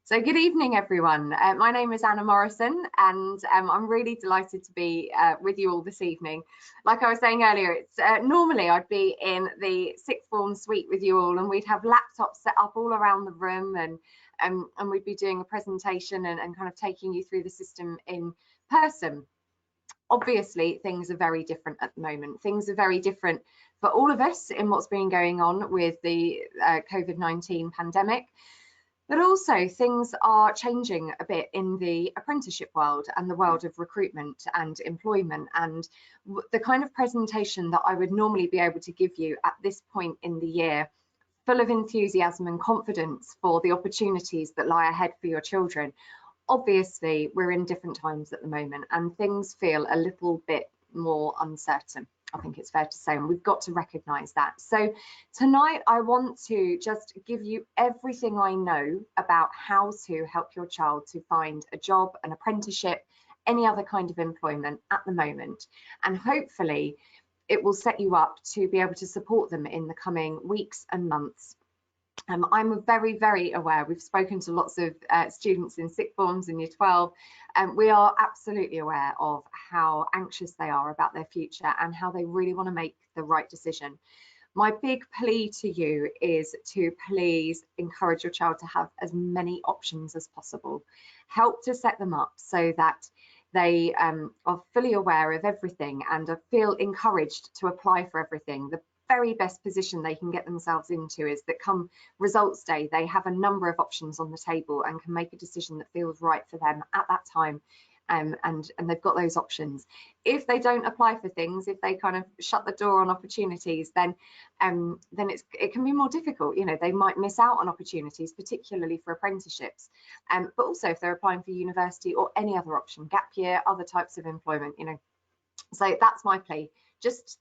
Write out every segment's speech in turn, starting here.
So good evening, everyone. My name is Anna Morrison, and I'm really delighted to be with you all this evening. Like I was saying earlier, it's normally I'd be in the sixth form suite with you all, and we'd have laptops set up all around the room, and we'd be doing a presentation and kind of taking you through the system in person. Obviously, things are very different at the moment. Things are very different for all of us in what's been going on with the COVID-19 pandemic. But also things are changing a bit in the apprenticeship world and the world of recruitment and employment, and the kind of presentation that I would normally be able to give you at this point in the year, full of enthusiasm and confidence for the opportunities that lie ahead for your children. Obviously, we're in different times at the moment and things feel a little bit more uncertain. I think it's fair to say, and we've got to recognise that. So tonight I want to just give you everything I know about how to help your child to find a job, an apprenticeship, any other kind of employment at the moment, and hopefully it will set you up to be able to support them in the coming weeks and months. I'm very, very aware, we've spoken to lots of students in sixth forms in year 12, and we are absolutely aware of how anxious they are about their future and how they really want to make the right decision. My big plea to you is to please encourage your child to have as many options as possible. Help to set them up so that they are fully aware of everything and feel encouraged to apply for everything. The very best position they can get themselves into is that come results day, they have a number of options on the table and can make a decision that feels right for them at that time. And they've got those options. If they don't apply for things, if they kind of shut the door on opportunities, then it can be more difficult. You know, they might miss out on opportunities, particularly for apprenticeships, but also if they're applying for university or any other option, gap year, other types of employment, you know. So that's my plea. Just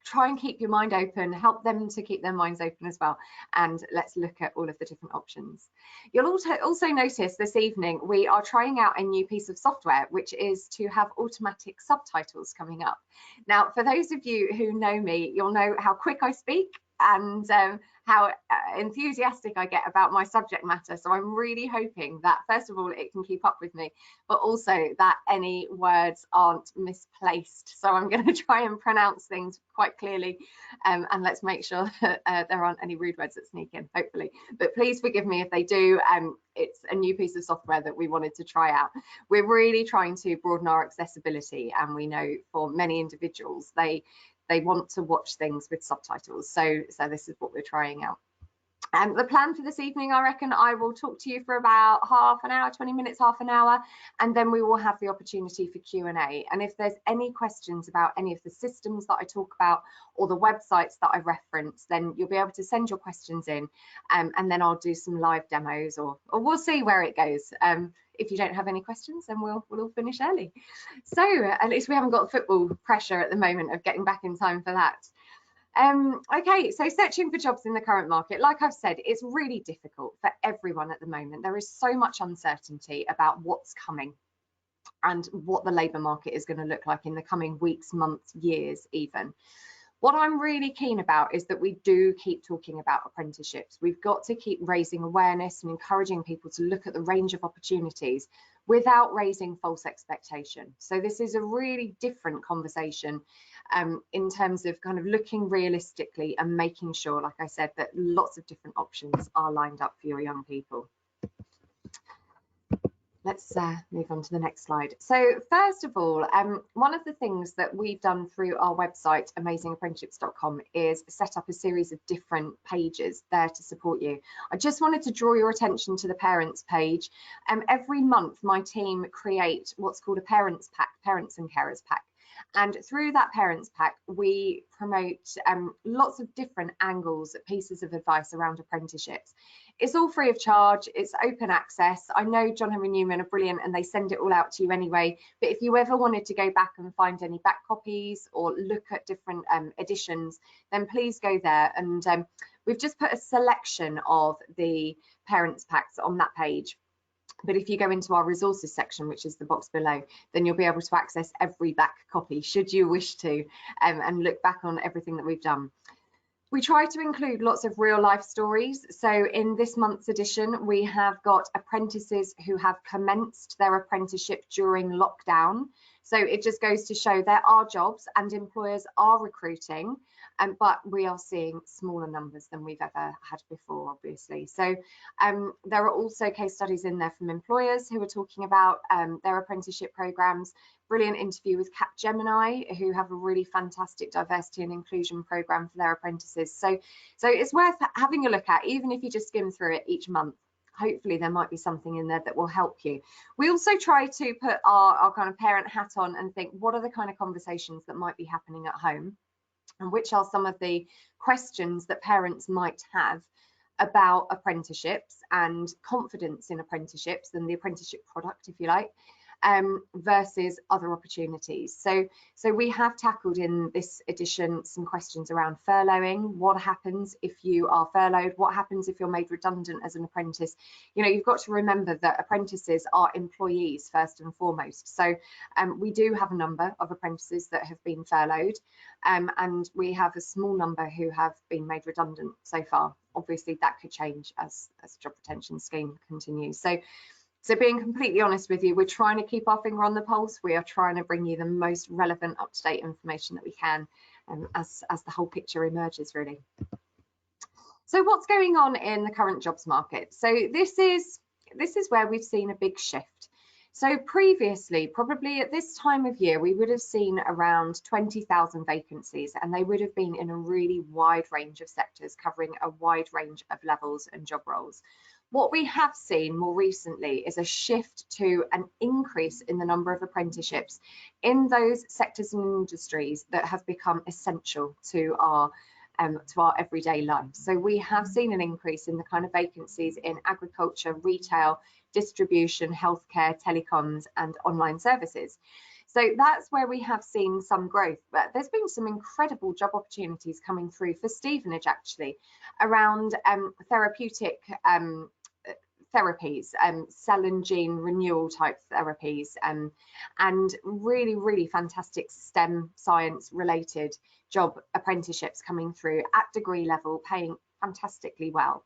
try and keep your mind open, help them to keep their minds open as well, and let's look at all of the different options. You'll also notice this evening we are trying out a new piece of software, which is to have automatic subtitles coming up. Now, for those of you who know me, you'll know how quick I speak and how enthusiastic I get about my subject matter. So I'm really hoping that, first of all, it can keep up with me, but also that any words aren't misplaced. So I'm going to try and pronounce things quite clearly, and let's make sure that there aren't any rude words that sneak in, hopefully. But please forgive me if they do. It's a new piece of software that we wanted to try out. We're really trying to broaden our accessibility, and we know for many individuals, they want to watch things with subtitles. So this is what we're trying out. The plan for this evening, I reckon I will talk to you for about half an hour, 20 minutes, half an hour, and then we will have the opportunity for Q&A. And if there's any questions about any of the systems that I talk about or the websites that I reference, then you'll be able to send your questions in, and then I'll do some live demos, or we'll see where it goes. If you don't have any questions, then we'll all finish early. So at least we haven't got football pressure at the moment of getting back in time for that. Okay, so searching for jobs in the current market, like I've said, it's really difficult for everyone at the moment. There is so much uncertainty about what's coming and what the labour market is going to look like in the coming weeks, months, years even. What I'm really keen about is that we do keep talking about apprenticeships. We've got to keep raising awareness and encouraging people to look at the range of opportunities without raising false expectation. So this is a really different conversation in terms of kind of looking realistically and making sure, like I said, that lots of different options are lined up for your young people. Let's move on to the next slide. So first of all, one of the things that we've done through our website, amazingapprenticeships.com, is set up a series of different pages there to support you. I just wanted to draw your attention to the parents page. Every month, my team create what's called a parents pack, parents and carers pack. And through that parents pack, we promote lots of different angles, pieces of advice around apprenticeships. It's all free of charge, it's open access. I know John Henry Newman are brilliant and they send it all out to you anyway, but if you ever wanted to go back and find any back copies or look at different editions, then please go there. And we've just put a selection of the parents packs on that page. But if you go into our resources section, which is the box below, then you'll be able to access every back copy should you wish to, and look back on everything that we've done. We try to include lots of real life stories. So in this month's edition, we have got apprentices who have commenced their apprenticeship during lockdown. So it just goes to show there are jobs and employers are recruiting, but we are seeing smaller numbers than we've ever had before, obviously. So there are also case studies in there from employers who are talking about their apprenticeship programs. Brilliant interview with Capgemini, who have a really fantastic diversity and inclusion program for their apprentices. So it's worth having a look at, even if you just skim through it each month. Hopefully there might be something in there that will help you. We also try to put our kind of parent hat on and think, what are the kind of conversations that might be happening at home, and which are some of the questions that parents might have about apprenticeships and confidence in apprenticeships and the apprenticeship product, if you like, versus other opportunities. So we have tackled in this edition some questions around furloughing. What happens if you are furloughed? What happens if you're made redundant as an apprentice? You know, you've got to remember that apprentices are employees first and foremost. So we do have a number of apprentices that have been furloughed, and we have a small number who have been made redundant so far. Obviously that could change as the job retention scheme continues. So being completely honest with you, we're trying to keep our finger on the pulse. We are trying to bring you the most relevant, up-to-date information that we can, as the whole picture emerges, really. So what's going on in the current jobs market? So this is where we've seen a big shift. So previously, probably at this time of year, we would have seen around 20,000 vacancies, and they would have been in a really wide range of sectors, covering a wide range of levels and job roles. What we have seen more recently is a shift to an increase in the number of apprenticeships in those sectors and industries that have become essential to our everyday life. So we have seen an increase in the kind of vacancies in agriculture, retail, distribution, healthcare, telecoms, and online services. So that's where we have seen some growth, but there's been some incredible job opportunities coming through for Stevenage, actually, around therapeutic therapies, cell and gene renewal type therapies, and really, really fantastic STEM science related job apprenticeships coming through at degree level, paying fantastically well.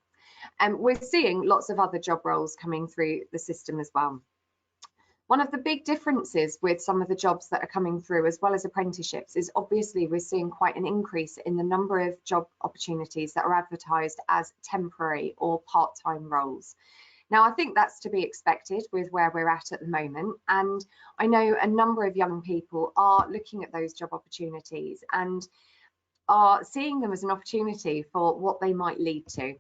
And we're seeing lots of other job roles coming through the system as well. One of the big differences with some of the jobs that are coming through, as well as apprenticeships, is obviously we're seeing quite an increase in the number of job opportunities that are advertised as temporary or part-time roles. Now, I think that's to be expected with where we're at the moment. And I know a number of young people are looking at those job opportunities and are seeing them as an opportunity for what they might lead to.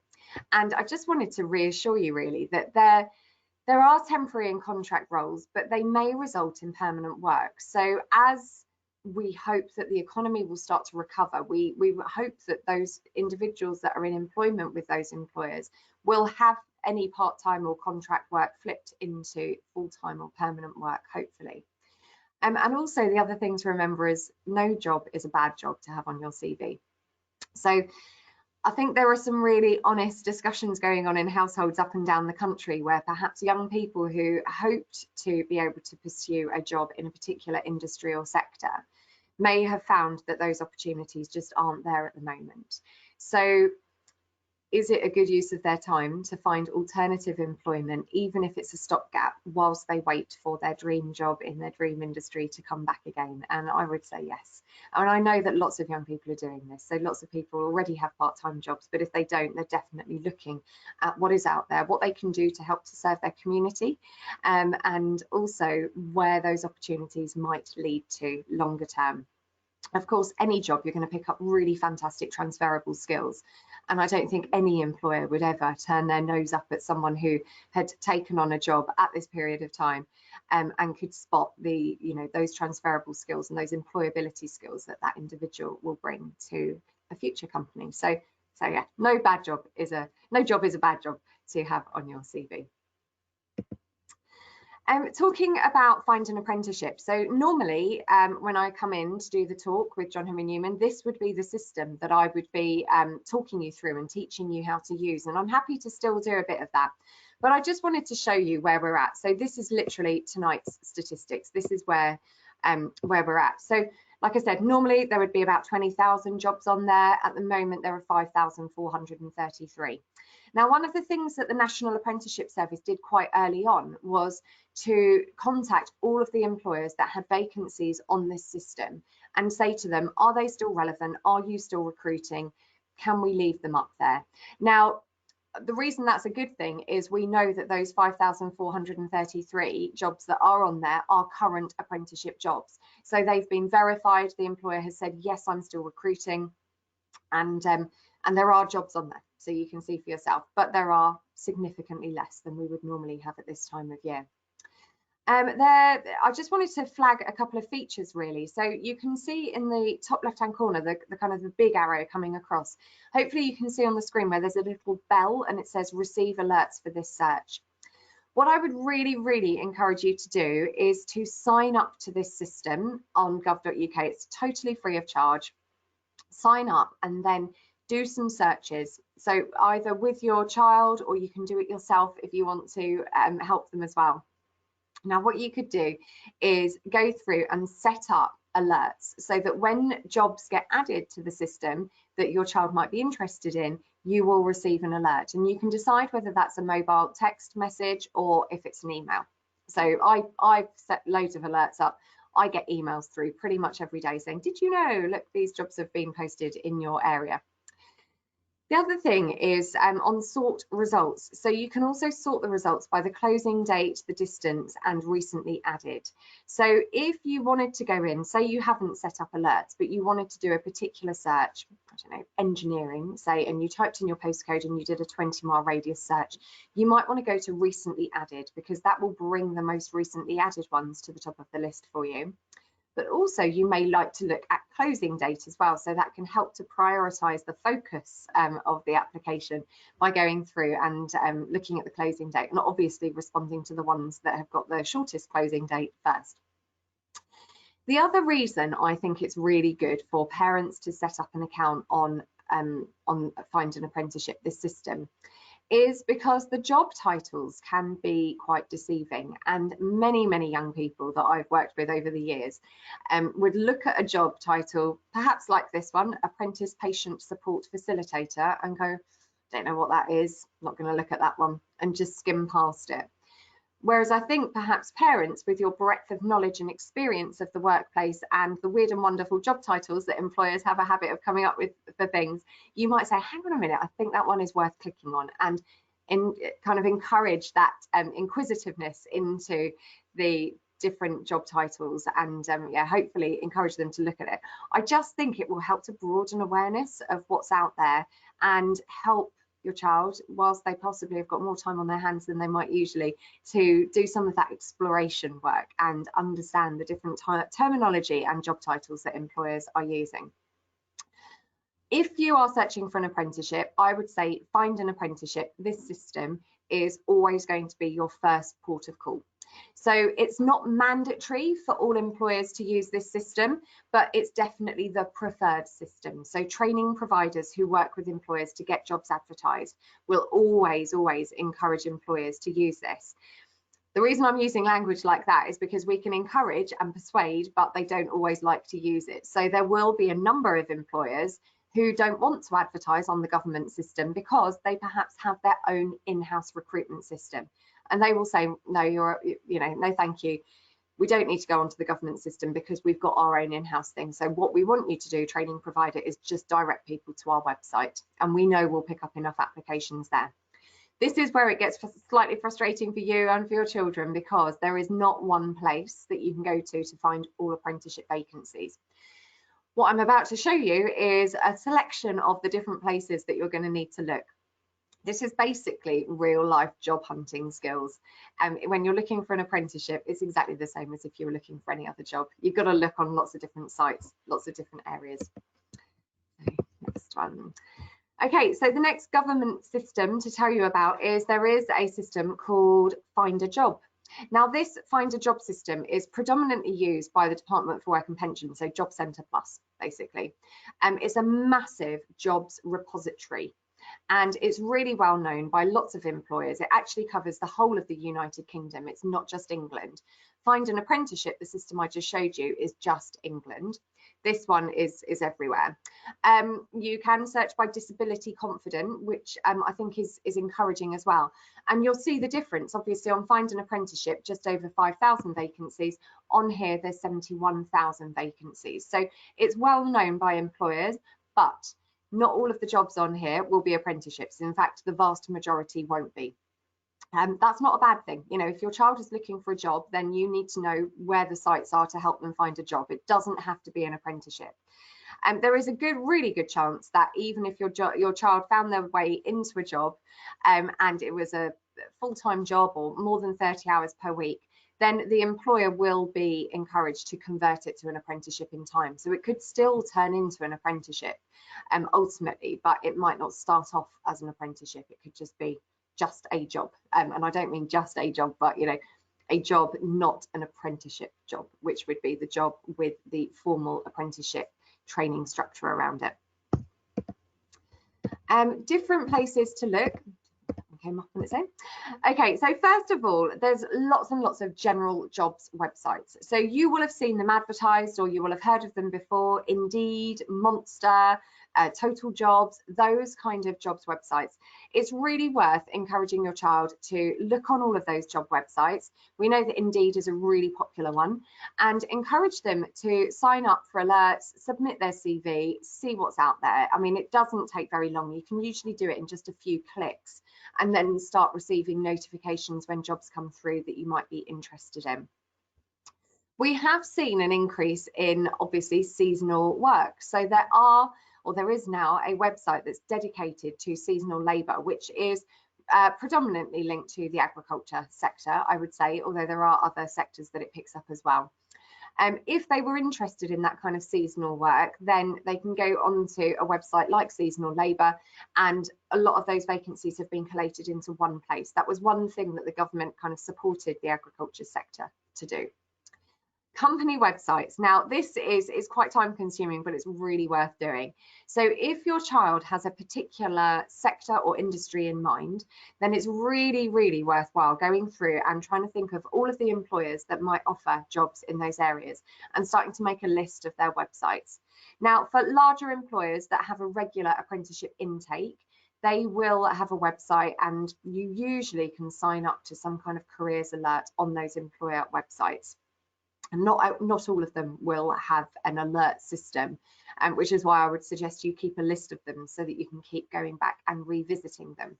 And I just wanted to reassure you really that there are temporary and contract roles, but they may result in permanent work. So as we hope that the economy will start to recover, we hope that those individuals that are in employment with those employers will have any part-time or contract work flipped into full-time or permanent work, hopefully. And also the other thing to remember is no job is a bad job to have on your CV. So I think there are some really honest discussions going on in households up and down the country where perhaps young people who hoped to be able to pursue a job in a particular industry or sector may have found that those opportunities just aren't there at the moment. So is it a good use of their time to find alternative employment, even if it's a stopgap, whilst they wait for their dream job in their dream industry to come back again? And I would say yes. And I know that lots of young people are doing this. So lots of people already have part-time jobs, but if they don't, they're definitely looking at what is out there, what they can do to help to serve their community, and also where those opportunities might lead to longer term. Of course, any job, you're going to pick up really fantastic transferable skills. And I don't think any employer would ever turn their nose up at someone who had taken on a job at this period of time, and could spot the, those transferable skills and those employability skills that that individual will bring to a future company. So yeah, no job is a bad job to have on your CV. Talking about find an apprenticeship. So normally when I come in to do the talk with John Henry Newman, this would be the system that I would be talking you through and teaching you how to use. And I'm happy to still do a bit of that. But I just wanted to show you where we're at. So this is literally tonight's statistics. This is where we're at. So Like I said, normally there would be about 20,000 jobs on there. At the moment, there are 5,433. Now, one of the things that the National Apprenticeship Service did quite early on was to contact all of the employers that had vacancies on this system and say to them, are they still relevant? Are you still recruiting? Can we leave them up there? Now, the reason that's a good thing is we know that those 5,433 jobs that are on there are current apprenticeship jobs. So they've been verified. The employer has said, yes, I'm still recruiting, and there are jobs on there. So you can see for yourself, but there are significantly less than we would normally have at this time of year. I just wanted to flag a couple of features really. So you can see in the top left hand corner the kind of the big arrow coming across. Hopefully you can see on the screen where there's a little bell and it says receive alerts for this search. What I would really encourage you to do is to sign up to this system on gov.uk. It's totally free of charge. Sign up and then do some searches. So either with your child, or you can do it yourself if you want to help them as well. Now, what you could do is go through and set up alerts so that when jobs get added to the system that your child might be interested in, you will receive an alert, and you can decide whether that's a mobile text message or if it's an email. So I've set loads of alerts up. I get emails through pretty much every day saying, did you know, look, these jobs have been posted in your area. The other thing is on sort results. So you can also sort the results by the closing date, the distance, and recently added. So if you wanted to go in, say you haven't set up alerts, but you wanted to do a particular search, I don't know, engineering, say, and you typed in your postcode and you did a 20-mile radius search, you might want to go to recently added, because that will bring the most recently added ones to the top of the list for you. But also you may like to look at closing date as well, so that can help to prioritise the focus of the application by going through and looking at the closing date, and obviously responding to the ones that have got the shortest closing date first. The other reason I think it's really good for parents to set up an account on Find an Apprenticeship, this system, is because the job titles can be quite deceiving, and many young people that I've worked with over the years would look at a job title, perhaps like this one, Apprentice Patient Support Facilitator, and go, don't know what that is, not going to look at that one, and just skim past it. Whereas I think perhaps parents, with your breadth of knowledge and experience of the workplace and the weird and wonderful job titles that employers have a habit of coming up with for things, you might say, hang on a minute, I think that one is worth clicking on, and kind of encourage that inquisitiveness into the different job titles, and yeah, hopefully encourage them to look at it. I just think it will help to broaden awareness of what's out there and help your child, whilst they possibly have got more time on their hands than they might usually, to do some of that exploration work and understand the different terminology and job titles that employers are using. If you are searching for an apprenticeship, I would say Find an Apprenticeship. This system is always going to be your first port of call. So it's not mandatory for all employers to use this system, but it's definitely the preferred system. So training providers who work with employers to get jobs advertised will always encourage employers to use this. The reason I'm using language like that is because we can encourage and persuade, but they don't always like to use it. So there will be a number of employers who don't want to advertise on the government system because they perhaps have their own in-house recruitment system. And they will say, no, no, thank you. We don't need to go onto the government system because we've got our own in-house thing. So what we want you to do, training provider, is just direct people to our website. And we know we'll pick up enough applications there. This is where it gets slightly frustrating for you and for your children, because there is not one place that you can go to find all apprenticeship vacancies. What I'm about to show you is a selection of the different places that you're going to need to look. This is basically real life job hunting skills. When you're looking for an apprenticeship, it's exactly the same as if you were looking for any other job. You've got to look on lots of different sites, lots of different areas. Next one. Okay, so the next government system to tell you about is there is a system called Find a Job. Now, this Find a Job system is predominantly used by the Department for Work and Pensions, so Job Centre Plus, basically. It's a massive jobs repository, and it's really well known by lots of employers. It actually covers the whole of the United Kingdom. It's not just England. Find an Apprenticeship, the system I just showed you, is just England. this one is everywhere. You can search by disability confident, which I think is encouraging as well. And you'll see the difference. Obviously, on Find an Apprenticeship, just over 5,000 vacancies. On here, there's 71,000 vacancies. So it's well known by employers, but not all of the jobs on here will be apprenticeships. In fact, the vast majority won't be. That's not a bad thing. You know, if your child is looking for a job, then you need to know where the sites are to help them find a job. It doesn't have to be an apprenticeship. There is a really good chance that even if your child found their way into a job and it was a full-time job or more than 30 hours per week, then the employer will be encouraged to convert it to an apprenticeship in time. So it could still turn into an apprenticeship ultimately, but it might not start off as an apprenticeship. It could just be just a job. And I don't mean just a job, but, you know, a job, not an apprenticeship job, which would be the job with the formal apprenticeship training structure around it. Different places to look. Came up on its own. Okay, so first of all, there's lots and lots of general jobs websites. So you will have seen them advertised, or you will have heard of them before. Indeed, Monster, Total Jobs, those kind of jobs websites. It's really worth encouraging your child to look on all of those job websites. We know that Indeed is a really popular one, and encourage them to sign up for alerts, submit their CV, see what's out there. I mean, it doesn't take very long. You can usually do it in just a few clicks, and then start receiving notifications when jobs come through that you might be interested in. We have seen an increase in, obviously, seasonal work. So there is now a website that's dedicated to seasonal labour, which is predominantly linked to the agriculture sector, I would say, although there are other sectors that it picks up as well. If they were interested in that kind of seasonal work, then they can go onto a website like Seasonal Labour, and a lot of those vacancies have been collated into one place. That was one thing that the government kind of supported the agriculture sector to do. Company websites. Now, this is quite time consuming, but it's really worth doing. So if your child has a particular sector or industry in mind, then it's really, really worthwhile going through and trying to think of all of the employers that might offer jobs in those areas and starting to make a list of their websites. Now, for larger employers that have a regular apprenticeship intake, they will have a website, and you usually can sign up to some kind of careers alert on those employer websites. And not all of them will have an alert system, which is why I would suggest you keep a list of them so that you can keep going back and revisiting them.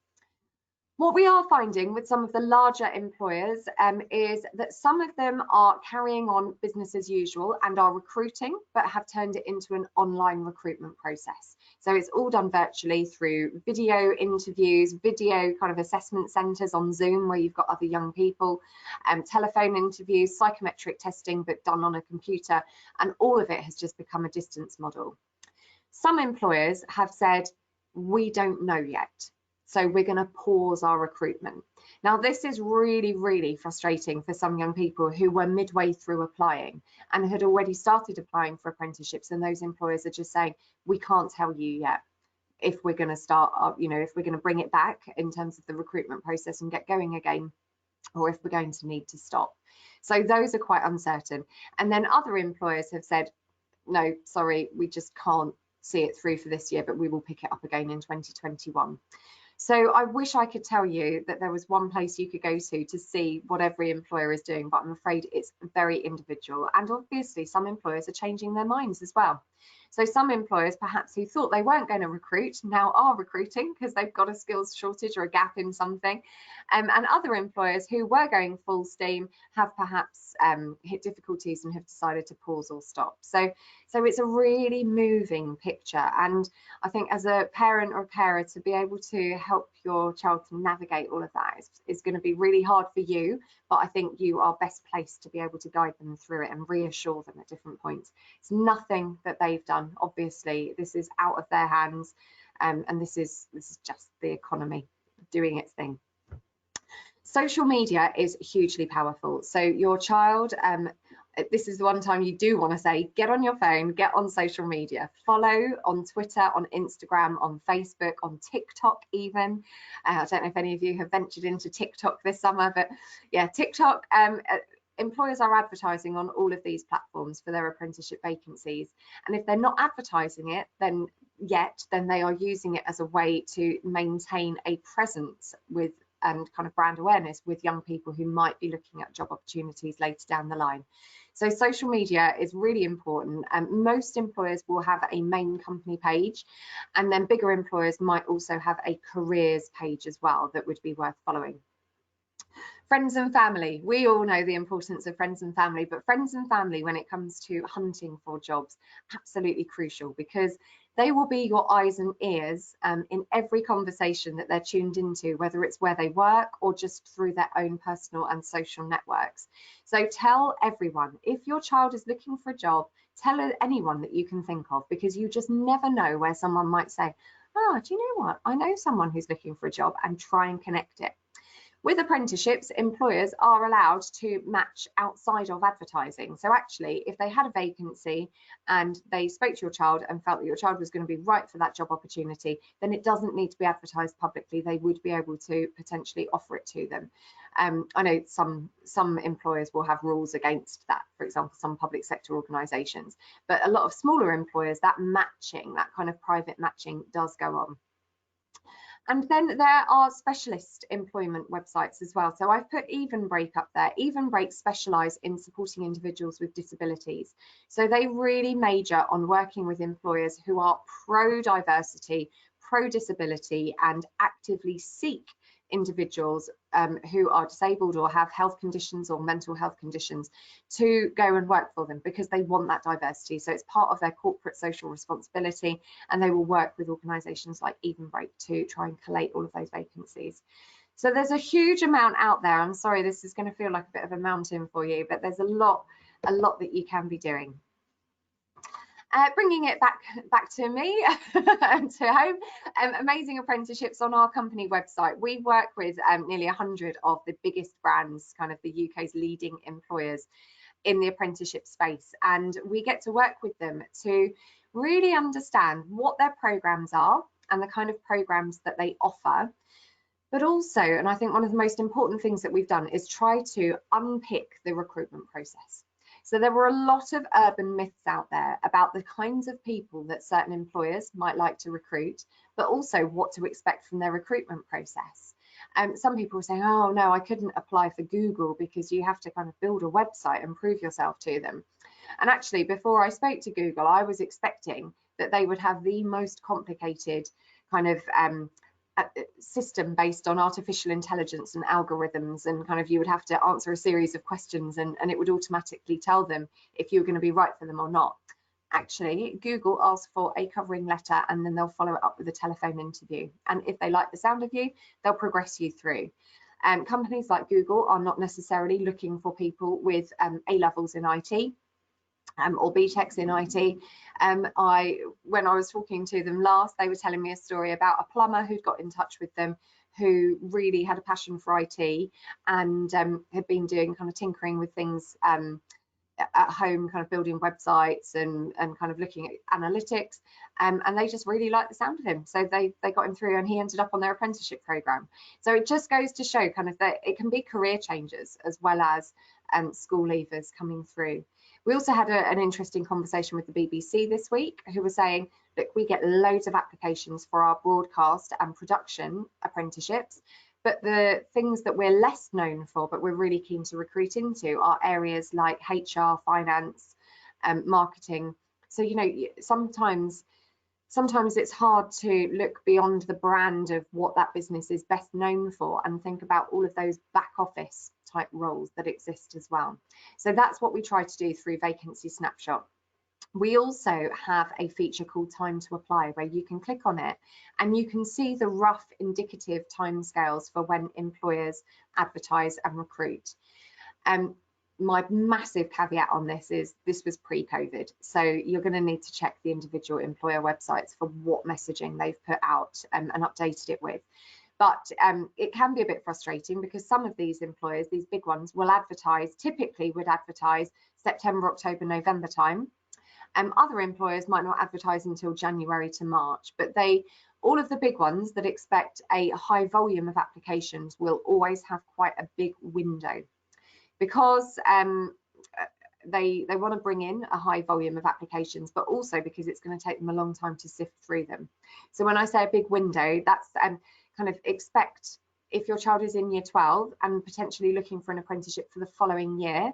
What we are finding with some of the larger employers is that some of them are carrying on business as usual and are recruiting, but have turned it into an online recruitment process. So it's all done virtually through video interviews, video kind of assessment centres on Zoom where you've got other young people, telephone interviews, psychometric testing, but done on a computer, and all of it has just become a distance model. Some employers have said, we don't know yet, so we're going to pause our recruitment. Now, this is really, really frustrating for some young people who were midway through applying and had already started applying for apprenticeships, and those employers are just saying, we can't tell you yet if we're going to start, if we're going to bring it back in terms of the recruitment process and get going again, or if we're going to need to stop. So those are quite uncertain. And then other employers have said, no, sorry, we just can't see it through for this year, but we will pick it up again in 2021. So I wish I could tell you that there was one place you could go to see what every employer is doing, but I'm afraid it's very individual. And obviously some employers are changing their minds as well. So some employers perhaps who thought they weren't going to recruit now are recruiting because they've got a skills shortage or a gap in something. And other employers who were going full steam have perhaps hit difficulties and have decided to pause or stop. So it's a really moving picture. And I think as a parent or carer, to be able to help your child to navigate all of that is going to be really hard for you, but I think you are best placed to be able to guide them through it and reassure them at different points. It's nothing that they've done. Obviously, this is out of their hands, and this is just the economy doing its thing. Social media is hugely powerful. So your child, this is the one time you do want to say, get on your phone, get on social media, follow on Twitter, on Instagram, on Facebook, on TikTok even. I don't know if any of you have ventured into TikTok this summer, but yeah, TikTok, employers are advertising on all of these platforms for their apprenticeship vacancies, and if they're not advertising it then they are using it as a way to maintain a presence with and kind of brand awareness with young people who might be looking at job opportunities later down the line. So social media is really important, and most employers will have a main company page, and then bigger employers might also have a careers page as well that would be worth following. Friends and family, we all know the importance of friends and family, but friends and family when it comes to hunting for jobs, absolutely crucial, because they will be your eyes and ears in every conversation that they're tuned into, whether it's where they work or just through their own personal and social networks. So tell everyone, if your child is looking for a job, tell anyone that you can think of, because you just never know where someone might say, oh, do you know what? I know someone who's looking for a job, and try and connect it. With apprenticeships, employers are allowed to match outside of advertising. So actually, if they had a vacancy and they spoke to your child and felt that your child was going to be right for that job opportunity, then it doesn't need to be advertised publicly. They would be able to potentially offer it to them. I know some employers will have rules against that, for example, some public sector organisations, but a lot of smaller employers, that matching, that kind of private matching does go on. And then there are specialist employment websites as well. So I've put Even Break up there. Even Break specialise in supporting individuals with disabilities. So they really major on working with employers who are pro-diversity, pro-disability, and actively seek individuals who are disabled or have health conditions or mental health conditions to go and work for them, because they want that diversity. So it's part of their corporate social responsibility, and they will work with organisations like Even Break to try and collate all of those vacancies. So there's a huge amount out there. I'm sorry, this is going to feel like a bit of a mountain for you, but there's a lot that you can be doing. Bringing it back to me to home, amazing apprenticeships on our company website. We work with nearly 100 of the biggest brands, kind of the UK's leading employers in the apprenticeship space, and we get to work with them to really understand what their programs are and the kind of programs that they offer. But also, and I think one of the most important things that we've done is try to unpick the recruitment process. So there were a lot of urban myths out there about the kinds of people that certain employers might like to recruit, but also what to expect from their recruitment process. Some people were saying, oh no, I couldn't apply for Google because you have to kind of build a website and prove yourself to them. And actually, before I spoke to Google, I was expecting that they would have the most complicated kind of system based on artificial intelligence and algorithms, and kind of you would have to answer a series of questions and it would automatically tell them if you're going to be right for them or not. Actually, Google asks for a covering letter and then they'll follow it up with a telephone interview, and if they like the sound of you, they'll progress you through. Companies like Google are not necessarily looking for people with A-levels in IT or BTECs in IT. When I was talking to them last, they were telling me a story about a plumber who'd got in touch with them, who really had a passion for IT and had been doing kind of tinkering with things at home, kind of building websites and kind of looking at analytics, and they just really liked the sound of him, so they got him through and he ended up on their apprenticeship program. So it just goes to show kind of that it can be career changers as well as school leavers coming through. We also had an interesting conversation with the BBC this week, who were saying, look, we get loads of applications for our broadcast and production apprenticeships, but the things that we're less known for, but we're really keen to recruit into, are areas like HR, finance, marketing. So, you know, sometimes it's hard to look beyond the brand of what that business is best known for and think about all of those back office type roles that exist as well. So that's what we try to do through Vacancy Snapshot. We also have a feature called Time to Apply, where you can click on it and you can see the rough indicative timescales for when employers advertise and recruit. My massive caveat on this is this was pre-COVID, so you're going to need to check the individual employer websites for what messaging they've put out and updated it with. But it can be a bit frustrating because some of these employers, these big ones, will advertise, typically would advertise September, October, November time. Other employers might not advertise until January to March, but all of the big ones that expect a high volume of applications will always have quite a big window. because they want to bring in a high volume of applications, but also because it's going to take them a long time to sift through them. So when I say a big window, that's kind of expect, if your child is in year 12 and potentially looking for an apprenticeship for the following year,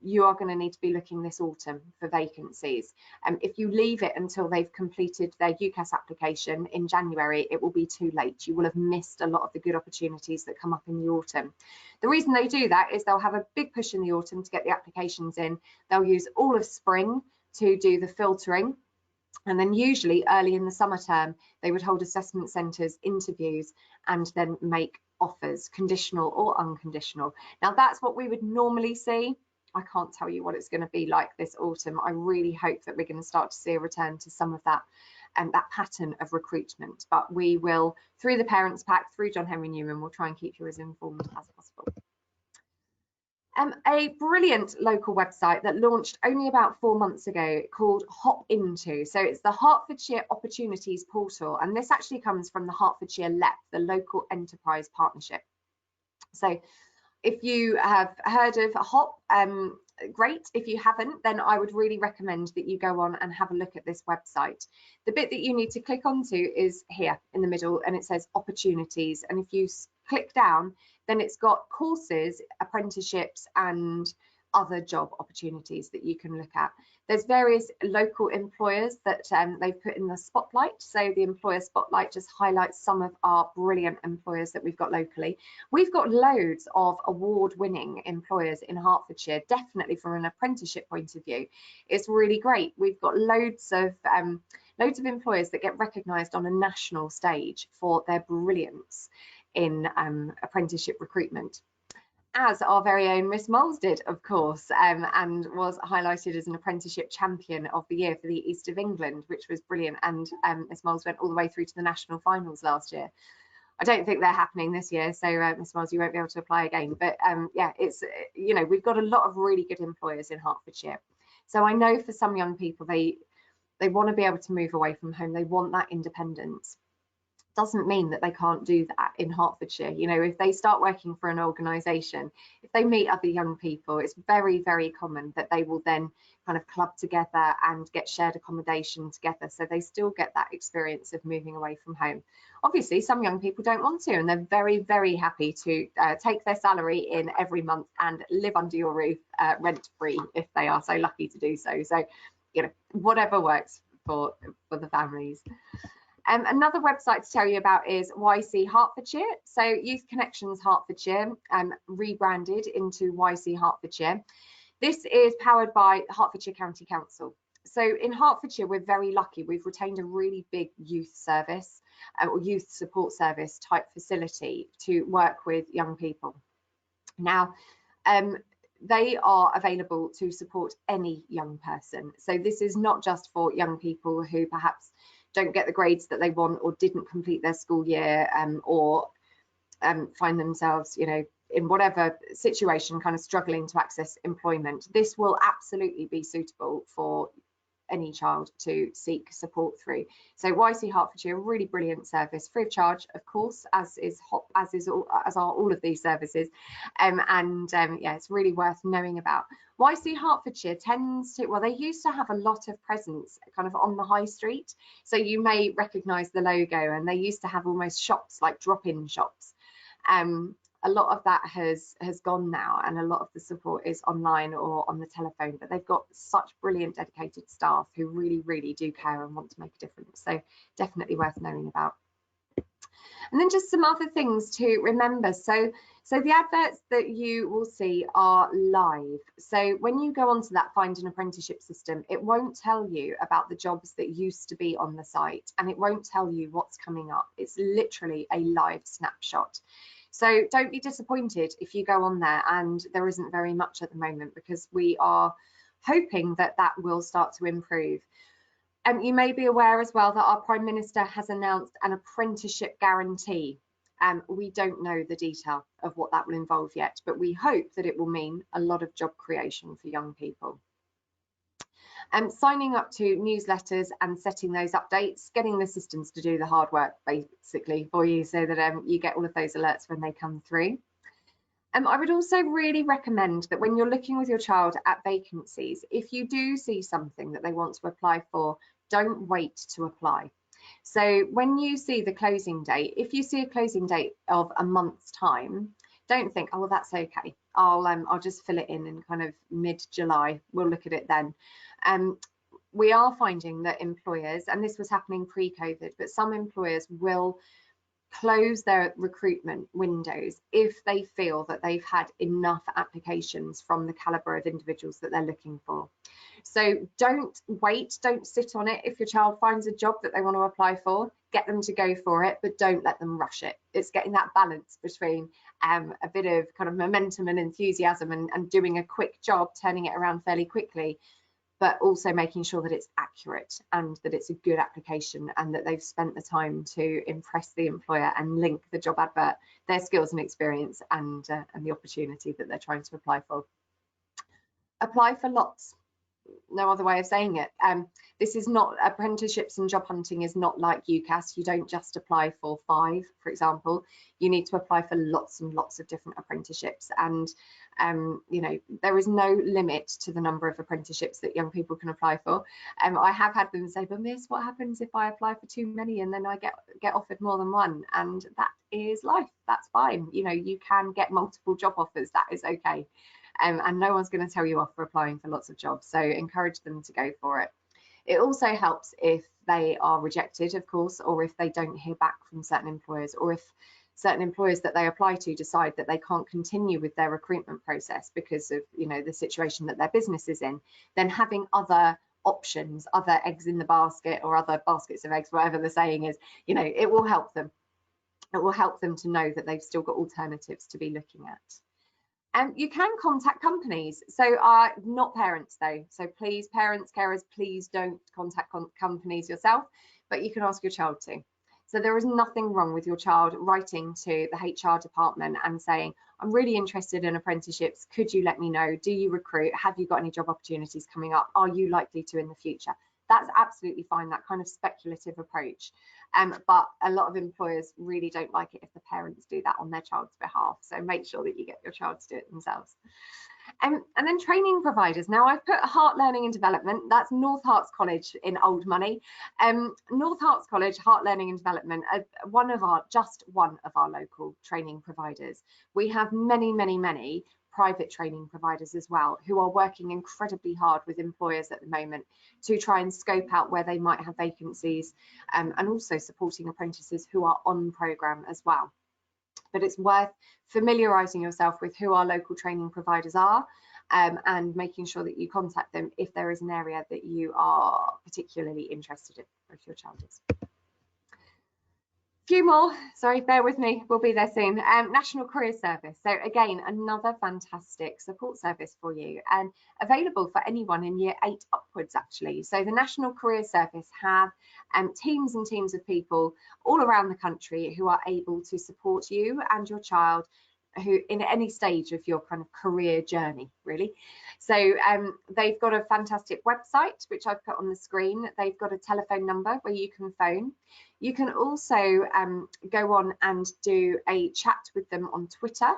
you are going to need to be looking this autumn for vacancies. If you leave it until they've completed their UCAS application in January, it will be too late. You will have missed a lot of the good opportunities that come up in the autumn. The reason they do that is they'll have a big push in the autumn to get the applications in. They'll use all of spring to do the filtering. And then usually early in the summer term, they would hold assessment centres, interviews, and then make offers, conditional or unconditional. Now, that's what we would normally see. I can't tell you what it's going to be like this autumn. I really hope that we're going to start to see a return to some of that that pattern of recruitment. But we will, through the Parents Pack, through John Henry Newman, we'll try and keep you as informed as possible. A brilliant local website that launched only about 4 months ago called Hop Into. So it's the Hertfordshire Opportunities Portal, and this actually comes from the Hertfordshire LEP, the Local Enterprise Partnership. So if you have heard of Hop, great. If you haven't, then I would really recommend that you go on and have a look at this website. The bit that you need to click onto is here in the middle, and it says opportunities. And if you click down, then it's got courses, apprenticeships, and other job opportunities that you can look at. There's various local employers that they've put in the spotlight. So the employer spotlight just highlights some of our brilliant employers that we've got locally. We've got loads of award-winning employers in Hertfordshire, definitely from an apprenticeship point of view. It's really great. We've got loads of employers that get recognised on a national stage for their brilliance in apprenticeship recruitment, as our very own Miss Moles did, of course, and was highlighted as an apprenticeship champion of the year for the East of England, which was brilliant. And Miss Moles went all the way through to the national finals last year. I don't think they're happening this year, so Miss Moles, you won't be able to apply again. But yeah, it's, you know, we've got a lot of really good employers in Hertfordshire. So I know for some young people, they want to be able to move away from home. They want that independence. Doesn't mean that they can't do that in Hertfordshire. You know, if they start working for an organisation, if they meet other young people, it's very, very common that they will then kind of club together and get shared accommodation together. So they still get that experience of moving away from home. Obviously, some young people don't want to, and they're very, very happy to take their salary in every month and live under your roof rent-free if they are so lucky to do so. So, you know, whatever works for the families. Another website to tell you about is YC Hertfordshire. So Youth Connections Hertfordshire, rebranded into YC Hertfordshire. This is powered by Hertfordshire County Council. So in Hertfordshire, we're very lucky. We've retained a really big youth service or youth support service type facility to work with young people. Now, they are available to support any young person. So this is not just for young people who perhaps don't get the grades that they want, or didn't complete their school year, or find themselves, you know, in whatever situation, kind of struggling to access employment. This will absolutely be suitable for any child to seek support through. So YC Hertfordshire, really brilliant service, free of charge, of course, as are all of these services, yeah, it's really worth knowing about. YC Hertfordshire tends to, well, they used to have a lot of presence kind of on the high street, so you may recognise the logo, and they used to have almost shops, like drop-in shops. A lot of that has gone now, and a lot of the support is online or on the telephone, but they've got such brilliant dedicated staff who really, really do care and want to make a difference. So definitely worth knowing about. And then just some other things to remember. So the adverts that you will see are live. So when you go onto that Find an Apprenticeship system, it won't tell you about the jobs that used to be on the site, and it won't tell you what's coming up. It's literally a live snapshot. So don't be disappointed if you go on there and there isn't very much at the moment, because we are hoping that that will start to improve. You may be aware as well that our Prime Minister has announced an apprenticeship guarantee. We don't know the detail of what that will involve yet, but we hope that it will mean a lot of job creation for young people. Signing up to newsletters and setting those updates, getting the systems to do the hard work basically for you, so that you get all of those alerts when they come through. I would also really recommend that when you're looking with your child at vacancies, if you do see something that they want to apply for, don't wait to apply. So when you see the closing date, if you see a closing date of a month's time, don't think, oh, well, that's okay. I'll just fill it in kind of mid-July. We'll look at it then. We are finding that employers, and this was happening pre-COVID, but some employers will close their recruitment windows if they feel that they've had enough applications from the caliber of individuals that they're looking for. So don't wait, don't sit on it. If your child finds a job that they want to apply for, get them to go for it, but don't let them rush it. It's getting that balance between a bit of kind of momentum and enthusiasm and doing a quick job, turning it around fairly quickly, but also making sure that it's accurate and that it's a good application and that they've spent the time to impress the employer and link the job advert, their skills and experience, and the opportunity that they're trying to apply for. Apply for lots. No other way of saying it. This is not, apprenticeships and job hunting is not like UCAS. You don't just apply for 5, for example. You need to apply for lots and lots of different apprenticeships, and you know, there is no limit to the number of apprenticeships that young people can apply for. I have had them say, but Miss, what happens if I apply for too many and then I get offered more than one? And that is life. That's fine. You know, you can get multiple job offers. That is okay. And no one's going to tell you off for applying for lots of jobs, so encourage them to go for it. It also helps if they are rejected, of course, or if they don't hear back from certain employers, or if certain employers that they apply to decide that they can't continue with their recruitment process because of, you know, the situation that their business is in. Then having other options, other eggs in the basket, or other baskets of eggs, whatever the saying is, you know, it will help them. It will help them to know that they've still got alternatives to be looking at. You can contact companies, so not parents though. So please, parents, carers, please don't contact companies yourself, but you can ask your child to. So there is nothing wrong with your child writing to the HR department and saying, I'm really interested in apprenticeships. Could you let me know? Do you recruit? Have you got any job opportunities coming up? Are you likely to in the future? That's absolutely fine, that kind of speculative approach. But a lot of employers really don't like it if the parents do that on their child's behalf. So make sure that you get your child to do it themselves. And then training providers. Now I've put Heart Learning and Development, that's North Herts College in old money. North Herts College, Heart Learning and Development, just one of our local training providers. We have many, many, many private training providers as well, who are working incredibly hard with employers at the moment to try and scope out where they might have vacancies, and also supporting apprentices who are on programme as well. But it's worth familiarising yourself with who our local training providers are, and making sure that you contact them if there is an area that you are particularly interested in, or if your child is. Few more, sorry, bear with me, we'll be there soon. National Career Service, so again, another fantastic support service for you, and available for anyone in year 8 upwards actually. So the National Career Service have teams and teams of people all around the country who are able to support you and your child who in any stage of your kind of career journey, really. So they've got a fantastic website, which I've put on the screen. They've got a telephone number where you can phone. You can also go on and do a chat with them on Twitter.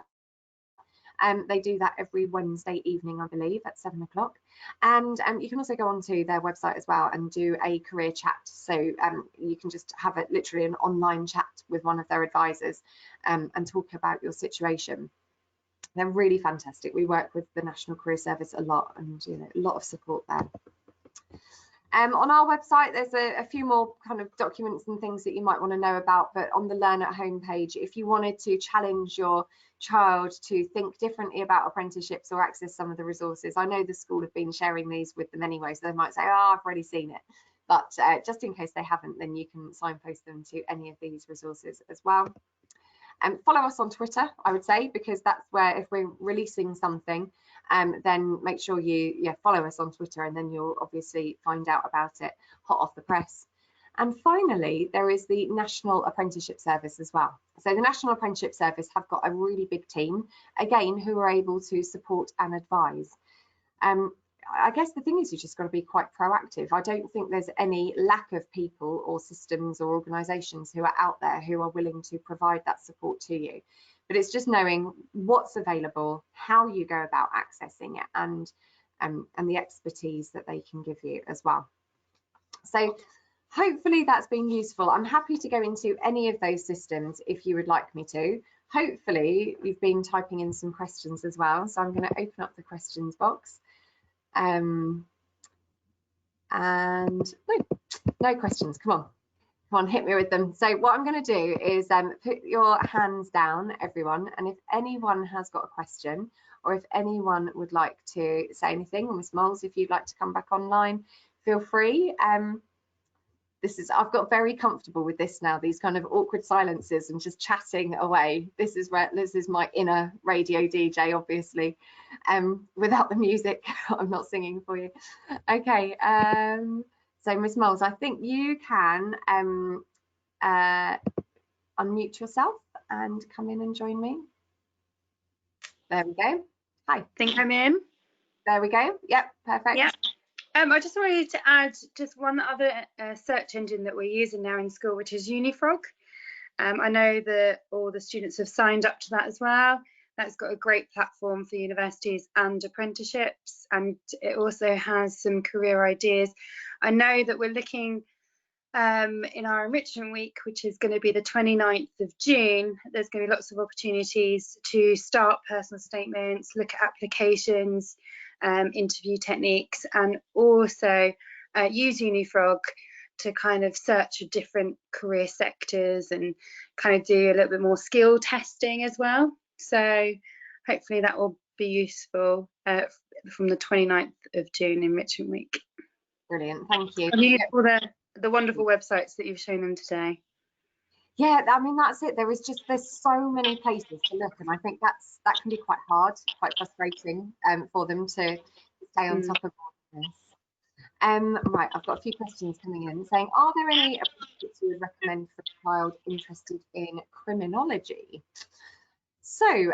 They do that every Wednesday evening, I believe, at 7 o'clock. And you can also go onto their website as well and do a career chat. So you can just have literally an online chat with one of their advisors and talk about your situation. They're really fantastic. We work with the National Career Service a lot, and you know, a lot of support there. On our website, there's a few more kind of documents and things that you might want to know about, but on the Learn at Home page, if you wanted to challenge your child to think differently about apprenticeships or access some of the resources, I know the school have been sharing these with them anyway, so they might say, oh, I've already seen it. But just in case they haven't, then you can signpost them to any of these resources as well. Follow us on Twitter, I would say, because that's where if we're releasing something, then make sure you follow us on Twitter, and then you'll obviously find out about it hot off the press. And finally, there is the National Apprenticeship Service as well. So the National Apprenticeship Service have got a really big team, again, who are able to support and advise. I guess the thing is, you just got to be quite proactive. I don't think there's any lack of people or systems or organisations who are out there who are willing to provide that support to you. but it's just knowing what's available, how you go about accessing it, and the expertise that they can give you as well. So hopefully that's been useful. I'm happy to go into any of those systems if you would like me to. Hopefully you've been typing in some questions as well, so I'm going to open up the questions box. And no questions. Come on, hit me with them. So what I'm going to do is put your hands down, everyone, and if anyone has got a question, or if anyone would like to say anything, or Miss Moles, if you'd like to come back online, feel free. I've got very comfortable with this now, these kind of awkward silences and just chatting away. This is my inner radio DJ, obviously. Without the music, I'm not singing for you. Okay, so Miss Moles, I think you can unmute yourself and come in and join me. There we go. Hi. Think I'm in. There we go. Yep, perfect. Yep. I just wanted to add just one other search engine that we're using now in school, which is Unifrog. I know that all the students have signed up to that as well. That's got a great platform for universities and apprenticeships, and it also has some career ideas. I know that we're looking in our enrichment week, which is going to be the 29th of June, there's going to be lots of opportunities to start personal statements, look at applications, interview techniques, and also use Unifrog to kind of search for different career sectors and kind of do a little bit more skill testing as well. So hopefully that will be useful from the 29th of June, enrichment week. Brilliant, thank you. All the wonderful websites that you've shown them today. Yeah, I mean, that's it. There's so many places to look, and I think that can be quite hard, quite frustrating for them to stay on top of all of this. Right, I've got a few questions coming in saying, are there any apprenticeships you would recommend for a child interested in criminology? So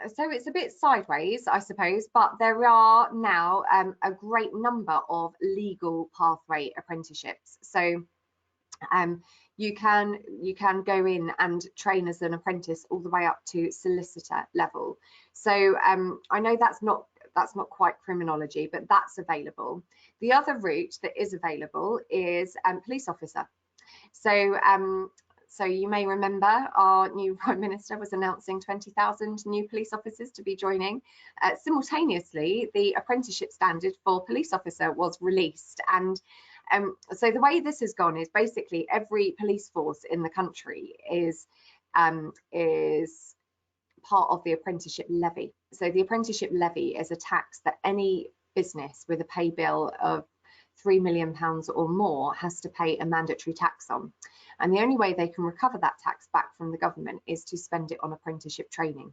it's a bit sideways, I suppose, but there are now a great number of legal pathway apprenticeships. So you can go in and train as an apprentice all the way up to solicitor level. So I know that's not quite criminology, but that's available. The other route that is available is police officer. So you may remember our new Prime Minister was announcing 20,000 new police officers to be joining. Simultaneously, the apprenticeship standard for police officer was released, and so the way this has gone is basically every police force in the country is part of the apprenticeship levy. So the apprenticeship levy is a tax that any business with a pay bill of £3 million or more has to pay a mandatory tax on. And the only way they can recover that tax back from the government is to spend it on apprenticeship training.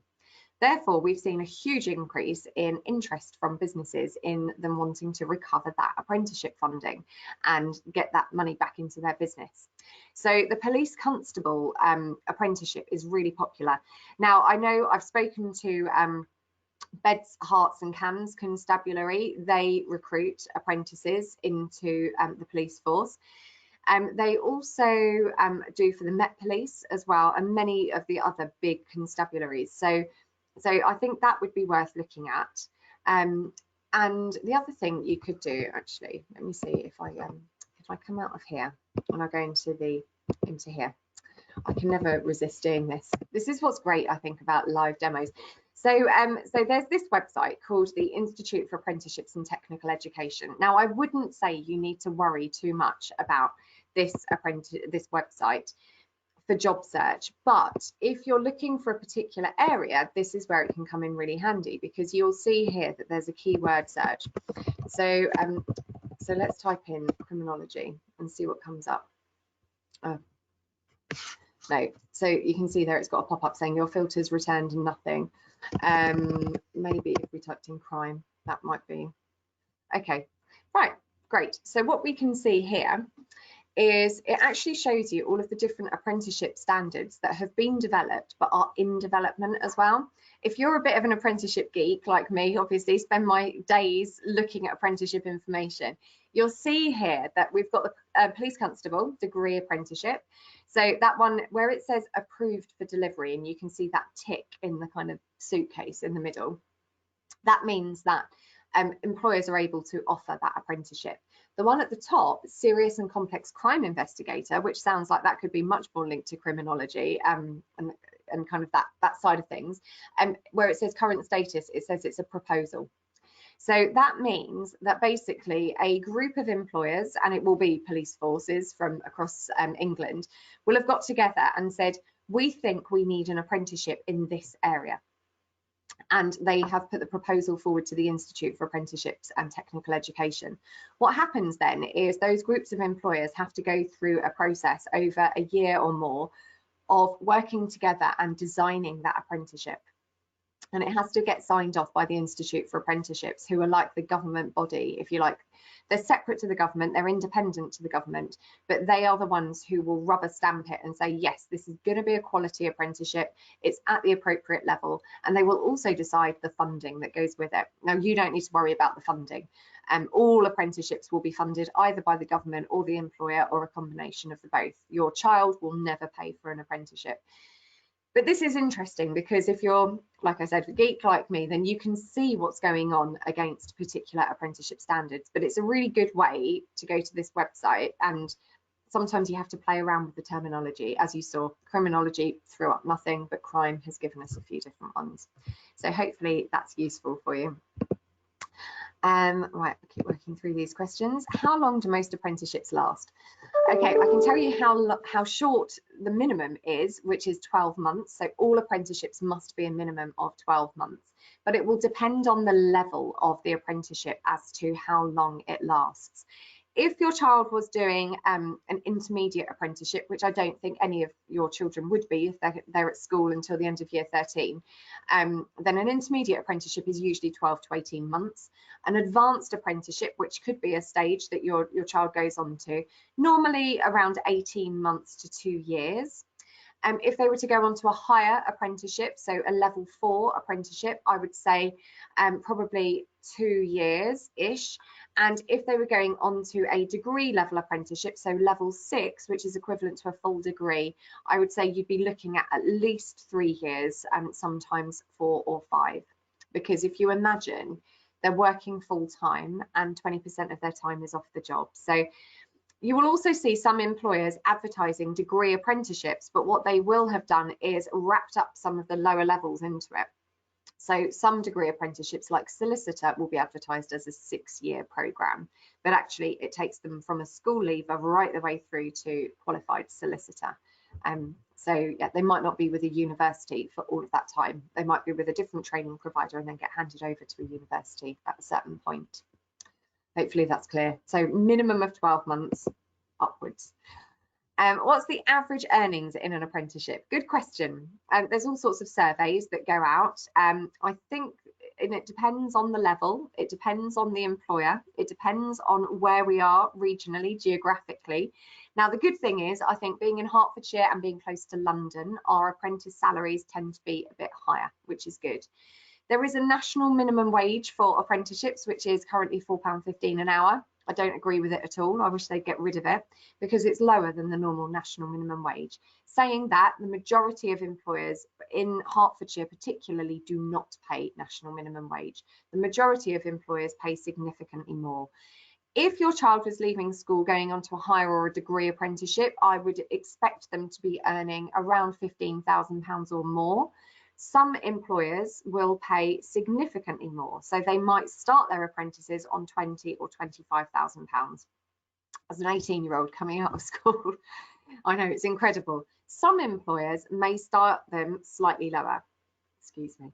Therefore, we've seen a huge increase in interest from businesses in them wanting to recover that apprenticeship funding and get that money back into their business. So the police constable apprenticeship is really popular. Now, I know I've spoken to Beds, Herts and Cams Constabulary. They recruit apprentices into the police force. They also do for the Met Police as well, and many of the other big constabularies. So I think that would be worth looking at. And the other thing you could do, actually, let me see if I come out of here and I go into here. I can never resist doing this. This is what's great, I think, about live demos. So there's this website called the Institute for Apprenticeships and Technical Education. Now, I wouldn't say you need to worry too much about this website for job search, but if you're looking for a particular area, this is where it can come in really handy, because you'll see here that there's a keyword search. So let's type in criminology and see what comes up. No, so you can see there it's got a pop-up saying your filters returned nothing. Maybe if we typed in crime, that might be okay. Right, great. So what we can see here is it actually shows you all of the different apprenticeship standards that have been developed but are in development as well. If you're a bit of an apprenticeship geek like me, obviously spend my days looking at apprenticeship information, you'll see here that we've got the police constable degree apprenticeship. So that one where it says approved for delivery, and you can see that tick in the kind of suitcase in the middle, that means that employers are able to offer that apprenticeship. The one at the top, serious and complex crime investigator, which sounds like that could be much more linked to criminology and kind of that side of things, where it says current status, it says it's a proposal. So that means that basically a group of employers, and it will be police forces from across England, will have got together and said, we think we need an apprenticeship in this area. And they have put the proposal forward to the Institute for Apprenticeships and Technical Education. What happens then is those groups of employers have to go through a process over a year or more of working together and designing that apprenticeship. And it has to get signed off by the Institute for Apprenticeships, who are like the government body, if you like. They're separate to the government, they're independent to the government, but they are the ones who will rubber stamp it and say, yes, this is going to be a quality apprenticeship, it's at the appropriate level, and they will also decide the funding that goes with it. Now, you don't need to worry about the funding. All apprenticeships will be funded either by the government or the employer, or a combination of the both. Your child will never pay for an apprenticeship. But this is interesting because if you're, like I said, a geek like me, then you can see what's going on against particular apprenticeship standards. But it's a really good way to go to this website, and sometimes you have to play around with the terminology. As you saw, criminology threw up nothing, but crime has given us a few different ones. So hopefully that's useful for you. Right, I'll keep working through these questions. How long do most apprenticeships last? Okay, I can tell you how short the minimum is, which is 12 months. So all apprenticeships must be a minimum of 12 months, but it will depend on the level of the apprenticeship as to how long it lasts. If your child was doing an intermediate apprenticeship, which I don't think any of your children would be if they're at school until the end of year 13, then an intermediate apprenticeship is usually 12 to 18 months. An advanced apprenticeship, which could be a stage that your child goes on to, normally around 18 months to 2 years. If they were to go on to a higher apprenticeship, so a level 4 apprenticeship, I would say probably 2 years-ish. And if they were going on to a degree level apprenticeship, so level 6, which is equivalent to a full degree, I would say you'd be looking at least 3 years and sometimes 4 or 5. Because if you imagine, they're working full time and 20% of their time is off the job. So you will also see some employers advertising degree apprenticeships, but what they will have done is wrapped up some of the lower levels into it. So some degree apprenticeships like solicitor will be advertised as a 6-year programme, but actually it takes them from a school leaver right the way through to qualified solicitor. So yeah, they might not be with a university for all of that time. They might be with a different training provider and then get handed over to a university at a certain point. Hopefully that's clear. So minimum of 12 months upwards. What's the average earnings in an apprenticeship? Good question. There's all sorts of surveys that go out. I think it depends on the level, it depends on the employer, it depends on where we are regionally, geographically. Now, the good thing is, I think being in Hertfordshire and being close to London, our apprentice salaries tend to be a bit higher, which is good. There is a national minimum wage for apprenticeships, which is currently £4.15 an hour. I don't agree with it at all. I wish they'd get rid of it because it's lower than the normal national minimum wage. Saying that, the majority of employers in Hertfordshire particularly do not pay national minimum wage. The majority of employers pay significantly more. If your child was leaving school going on to a higher or a degree apprenticeship, I would expect them to be earning around £15,000 or more. Some employers will pay significantly more, so they might start their apprentices on £20,000 or £25,000. As an 18-year-old coming out of school, I know it's incredible. Some employers may start them slightly lower. Excuse me.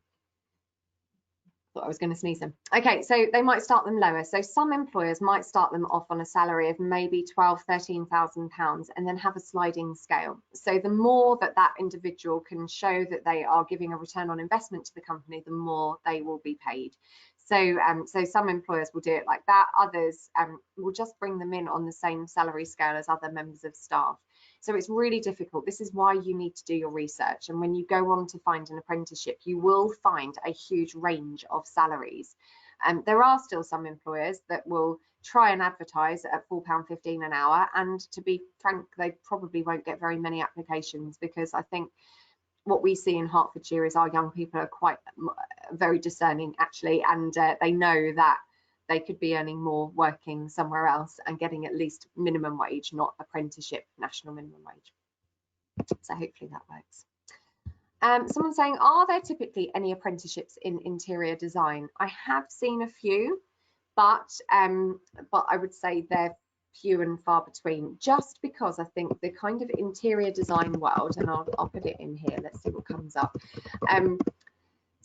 Thought I was going to sneeze them. Okay, so they might start them lower. So some employers might start them off on a salary of maybe £12,000–13,000 and then have a sliding scale. So the more that that individual can show that they are giving a return on investment to the company, the more they will be paid. So some employers will do it like that. Others will just bring them in on the same salary scale as other members of staff. So it's really difficult. This is why you need to do your research. And when you go on to find an apprenticeship, you will find a huge range of salaries. There are still some employers that will try and advertise at £4.15 an hour. And to be frank, they probably won't get very many applications, because I think what we see in Hertfordshire is our young people are quite very discerning, actually, and they know that they could be earning more working somewhere else and getting at least minimum wage, not apprenticeship national minimum wage. So hopefully that works. Someone's saying, are there typically any apprenticeships in interior design? I have seen a few, but I would say they're few and far between, just because I think the kind of interior design world, and I'll put it in here, let's see what comes up.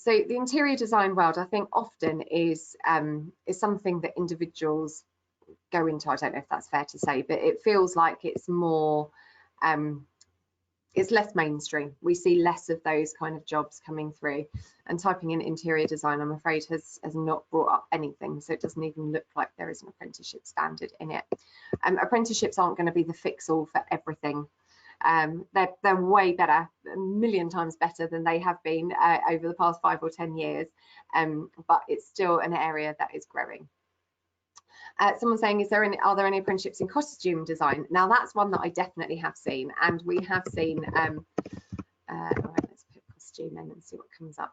So the interior design world, I think, often is something that individuals go into. I don't know if that's fair to say, but it feels like it's more, it's less mainstream. We see less of those kind of jobs coming through. And typing in interior design, I'm afraid, has not brought up anything. So it doesn't even look like there is an apprenticeship standard in it. Apprenticeships aren't going to be the fix-all for everything. They're way better, a million times better than they have been over the past 5 or 10 years, but it's still an area that is growing. Someone's saying, are there any apprenticeships in costume design? Now that's one that I definitely have seen, and we have seen, all right, let's put costume in and see what comes up.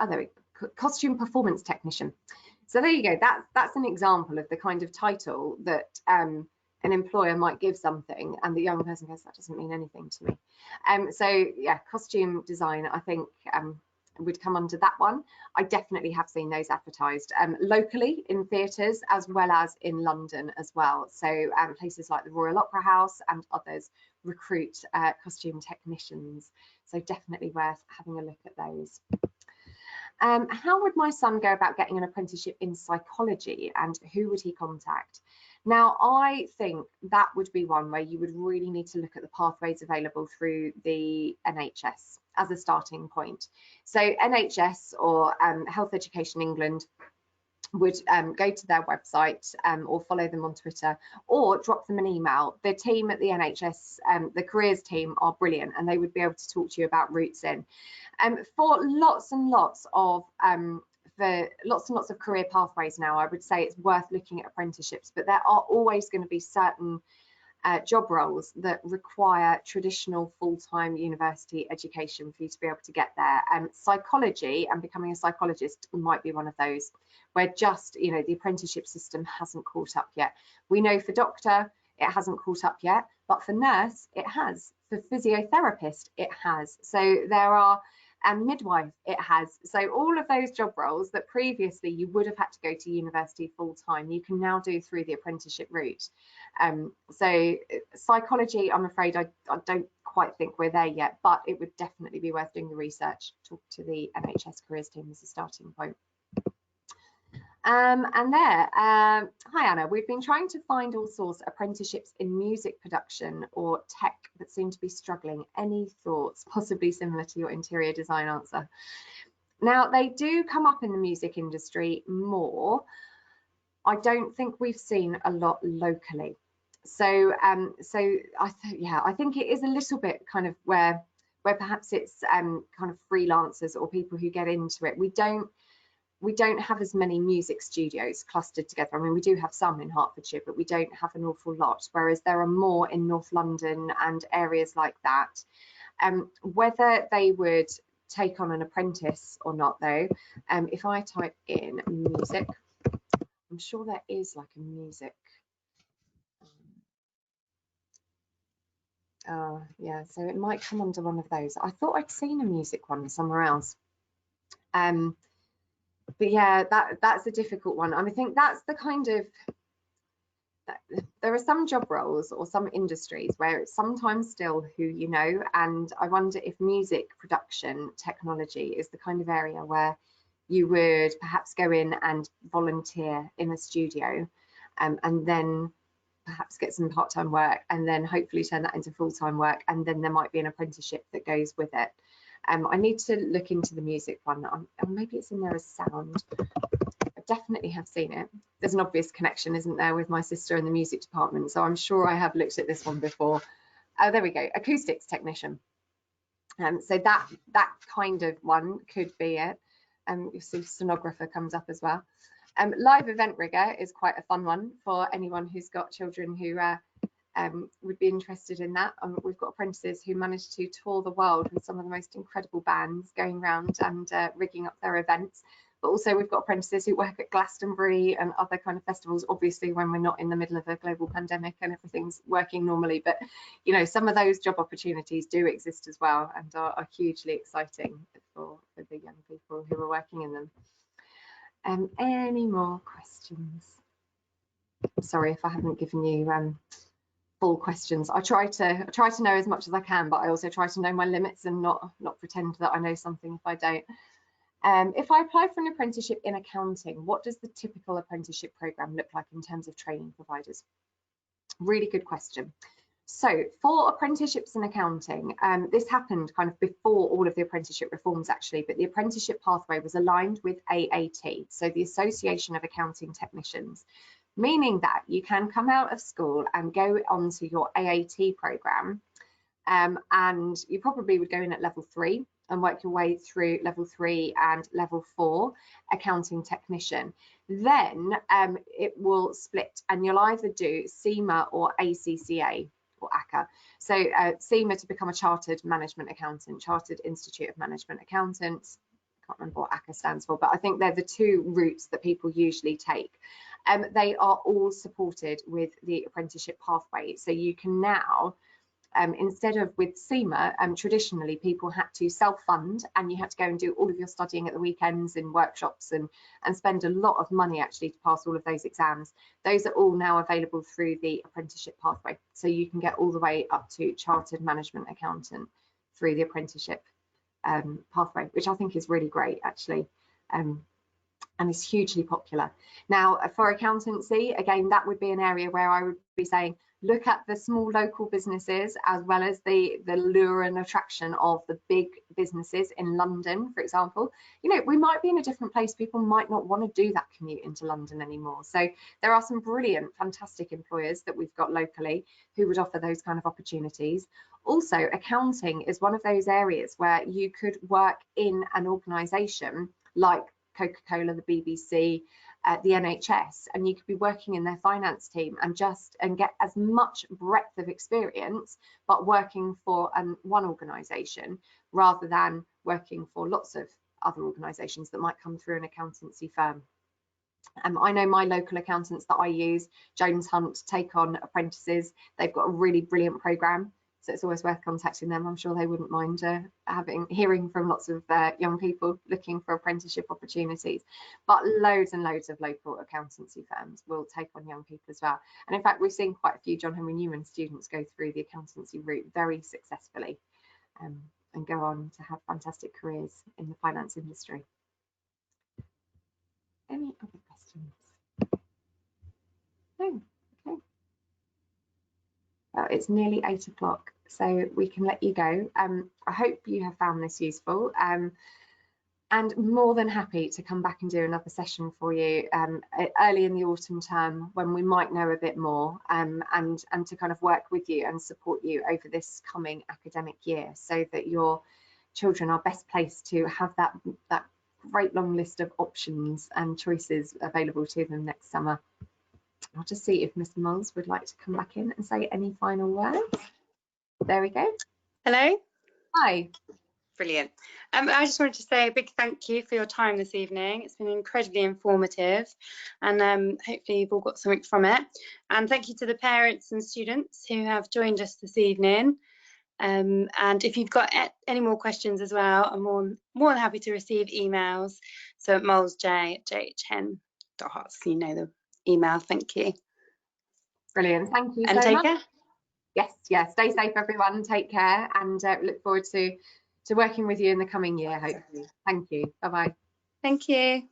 There we go, costume performance technician. So there you go, that's an example of the kind of title that an employer might give something, and the young person goes, that doesn't mean anything to me. So yeah, costume design, I think, would come under that one. I definitely have seen those advertised locally in theatres as well as in London as well. So places like the Royal Opera House and others recruit costume technicians. So definitely worth having a look at those. How would my son go about getting an apprenticeship in psychology, and who would he contact? Now, I think that would be one where you would really need to look at the pathways available through the NHS as a starting point. So NHS or Health Education England would go to their website or follow them on Twitter, or drop them an email. The team at the NHS, the careers team, are brilliant, and they would be able to talk to you about routes in. For lots and lots of career pathways now, I would say it's worth looking at apprenticeships, but there are always going to be certain job roles that require traditional full-time university education for you to be able to get there. Psychology and becoming a psychologist might be one of those where just, you know, the apprenticeship system hasn't caught up yet. We know for doctor it hasn't caught up yet, but for nurse it has. For physiotherapist it has. So there are, and midwife it has. So all of those job roles that previously you would have had to go to university full time, you can now do through the apprenticeship route. So psychology, I'm afraid I don't quite think we're there yet, but it would definitely be worth doing the research. Talk to the NHS careers team as a starting point. Hi Anna, we've been trying to find all sorts of apprenticeships in music production or tech that seem to be struggling. Any thoughts? Possibly similar to your interior design answer. Now, they do come up in the music industry more. I don't think we've seen a lot locally. So I think it is a little bit kind of where perhaps it's kind of freelancers or people who get into it. We don't have as many music studios clustered together. I mean, we do have some in Hertfordshire, but we don't have an awful lot, whereas there are more in North London and areas like that. Whether they would take on an apprentice or not, though, if I type in music, I'm sure there is like a music. Yeah, so it might come under one of those. I thought I'd seen a music one somewhere else. But yeah, that's a difficult one. I think that's the kind of, there are some job roles or some industries where it's sometimes still who you know, and I wonder if music production technology is the kind of area where you would perhaps go in and volunteer in a studio, and then perhaps get some part-time work, and then hopefully turn that into full-time work, and then there might be an apprenticeship that goes with it. I need to look into the music one, maybe it's in there as sound. I definitely have seen it. There's an obvious connection, isn't there, with my sister in the music department, so I'm sure I have looked at this one before. Oh, there we go, acoustics technician. So that kind of one could be it. You'll see sonographer comes up as well. Live event rigger is quite a fun one for anyone who's got children who would be interested in that. We've got apprentices who manage to tour the world with some of the most incredible bands, going around and rigging up their events. But also we've got apprentices who work at Glastonbury and other kind of festivals, obviously when we're not in the middle of a global pandemic and everything's working normally. But you know, some of those job opportunities do exist as well, and are hugely exciting for the young people who are working in them. Any more questions? Sorry if I haven't given you full questions. I try to know as much as I can, but I also try to know my limits and not pretend that I know something if I don't. If I apply for an apprenticeship in accounting, what does the typical apprenticeship program look like in terms of training providers? Really good question. So for apprenticeships in accounting, this happened kind of before all of the apprenticeship reforms actually, but the apprenticeship pathway was aligned with AAT, so the Association of Accounting Technicians, meaning that you can come out of school and go onto your AAT program, and you probably would go in at level 3 and work your way through level 3 and level 4 accounting technician. Then it will split and you'll either do CIMA or ACCA or ACCA. So CIMA to become a chartered management accountant, Chartered Institute of Management Accountants. I can't remember what ACCA stands for, but I think they're the two routes that people usually take. They are all supported with the apprenticeship pathway. So you can now, instead of with CIMA, traditionally people had to self-fund and you had to go and do all of your studying at the weekends in workshops and spend a lot of money actually to pass all of those exams. Those are all now available through the apprenticeship pathway. So you can get all the way up to Chartered Management Accountant through the apprenticeship pathway, which I think is really great actually. And is hugely popular. Now for accountancy, again, that would be an area where I would be saying, look at the small local businesses as well as the lure and attraction of the big businesses in London, for example. You know, we might be in a different place. People might not want to do that commute into London anymore. So there are some brilliant, fantastic employers that we've got locally who would offer those kind of opportunities. Also, accounting is one of those areas where you could work in an organisation like Coca-Cola, the BBC, the NHS, and you could be working in their finance team and get as much breadth of experience, but working for one organisation rather than working for lots of other organisations that might come through an accountancy firm. I know my local accountants that I use, Jones Hunt, take on apprentices. They've got a really brilliant programme. So it's always worth contacting them. I'm sure they wouldn't mind hearing from lots of young people looking for apprenticeship opportunities. But loads and loads of local accountancy firms will take on young people as well. And in fact, we've seen quite a few John Henry Newman students go through the accountancy route very successfully and go on to have fantastic careers in the finance industry. Any other questions? No. Okay. Well, it's nearly 8 o'clock, so we can let you go. I hope you have found this useful, and more than happy to come back and do another session for you early in the autumn term when we might know a bit more, and to kind of work with you and support you over this coming academic year so that your children are best placed to have that great long list of options and choices available to them next summer. I'll just see if Miss Moles would like to come back in and say any final words. There we go. Hello. Hi. Brilliant. I just wanted to say a big thank you for your time this evening. It's been incredibly informative, and hopefully you've all got something from it. And thank you to the parents and students who have joined us this evening. And if you've got any more questions as well, I'm more than happy to receive emails. So at molesj@jhn.hearts, you know the email. Thank you. Brilliant. Thank you And so take much. care. Yes. Stay safe, everyone. Take care, and look forward to working with you in the coming year, hopefully. Thank you. Bye-bye. Thank you.